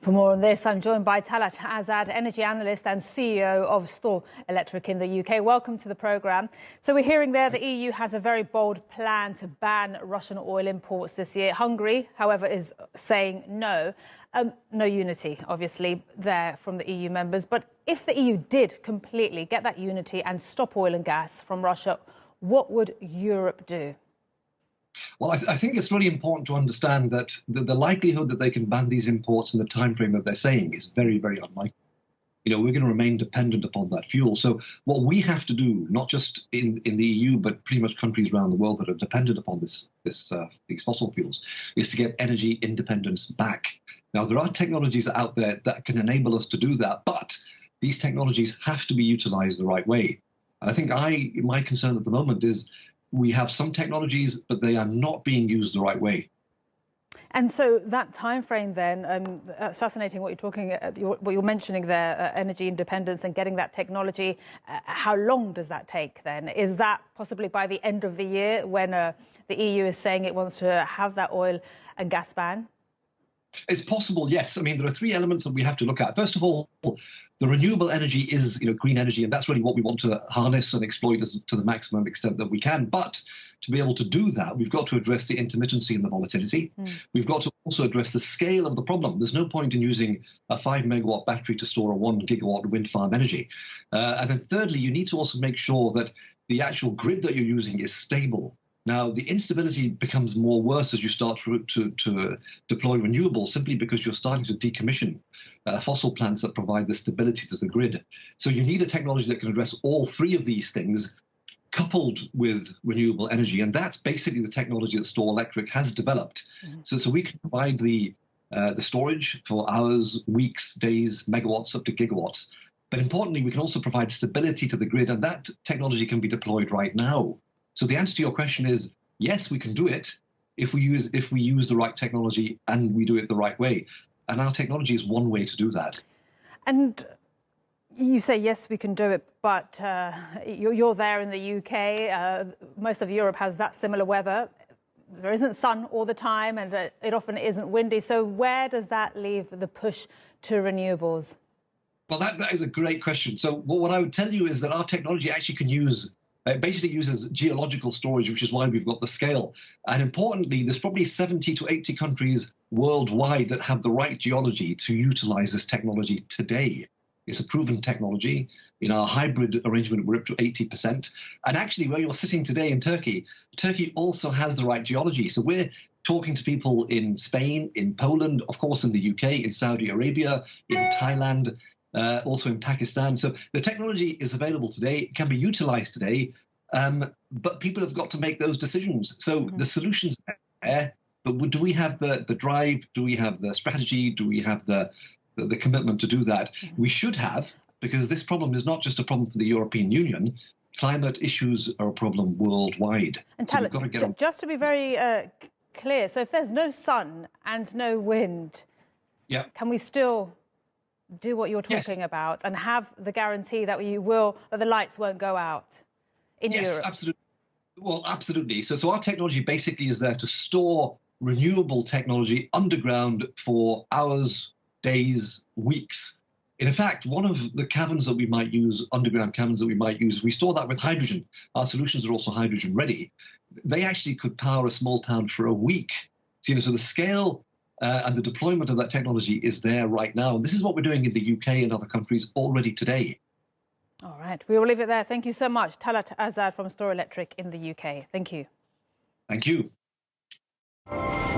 For more on this, I'm joined by Tallat Azad, energy analyst and CEO of Storelectric in the UK. Welcome to the programme. So we're hearing there the EU has a very bold plan to ban Russian oil imports this year. Hungary, however, is saying no. No unity, obviously, there from the EU members. But if the EU did completely get that unity and stop oil and gas from Russia, what would Europe do? Well, I think it's really important to understand that the likelihood that they can ban these imports in the time frame that they're saying is very, very unlikely. We're going to remain dependent upon that fuel. So what we have to do, not just in the EU, but pretty much countries around the world that are dependent upon these fossil fuels, is to get energy independence back. Now, there are technologies out there that can enable us to do that, but these technologies have to be utilized the right way. And I think my concern at the moment is we have some technologies, but they are not being used the right way. And so that time frame then, that's fascinating what you're mentioning there, energy independence and getting that technology. How long does that take then? Is that possibly by the end of the year when the EU is saying it wants to have that oil and gas ban? It's possible, yes. I mean, there are three elements that we have to look at. First of all, the renewable energy is, green energy, and that's really what we want to harness and exploit to the maximum extent that we can. But to be able to do that, we've got to address the intermittency and the volatility. We've got to also address the scale of the problem. There's no point in using a 5-megawatt battery to store a 1-gigawatt wind farm energy. And then thirdly, you need to also make sure that the actual grid that you're using is stable. Now, the instability becomes more worse as you start to deploy renewables, simply because you're starting to decommission fossil plants that provide the stability to the grid. So you need a technology that can address all three of these things, coupled with renewable energy. And that's basically the technology that Storelectric has developed. So we can provide the storage for hours, weeks, days, megawatts, up to gigawatts. But importantly, we can also provide stability to the grid, and that technology can be deployed right now. So the answer to your question is, yes, we can do it if we use the right technology and we do it the right way. And our technology is one way to do that. And you say, yes, we can do it, but you're there in the UK. Most of Europe has that similar weather. There isn't sun all the time, and it often isn't windy. So where does that leave the push to renewables? Well, that is a great question. So what I would tell you is that our technology actually can use it basically uses geological storage, which is why we've got the scale. And importantly, there's probably 70 to 80 countries worldwide that have the right geology to utilize this technology today. It's a proven technology. In our hybrid arrangement, we're up to 80%. And actually, where you're sitting today in Turkey, Turkey also has the right geology. So we're talking to people in Spain, in Poland, of course, in the UK, in Saudi Arabia, in Thailand, also in Pakistan. So the technology is available today, it can be utilized today, but people have got to make those decisions. So the solution's there, but do we have the drive? Do we have the strategy? Do we have the commitment to do that? We should have, because this problem is not just a problem for the European Union. Climate issues are a problem worldwide. And so we've got to get on. Just to be very clear, so if there's no sun and no wind, can we still do what you're talking about and have the guarantee that that the lights won't go out in Europe? Yes, absolutely. Well, absolutely. So our technology basically is there to store renewable technology underground for hours, days, weeks. In fact, one of the caverns that we might use, underground caverns that we might use, we store that with hydrogen. Our solutions are also hydrogen ready. They actually could power a small town for a week. So the scale and the deployment of that technology is there right now. And this is what we're doing in the UK and other countries already today. All right. We will leave it there. Thank you so much. Tallat Azad from Storelectric in the UK. Thank you. Thank you.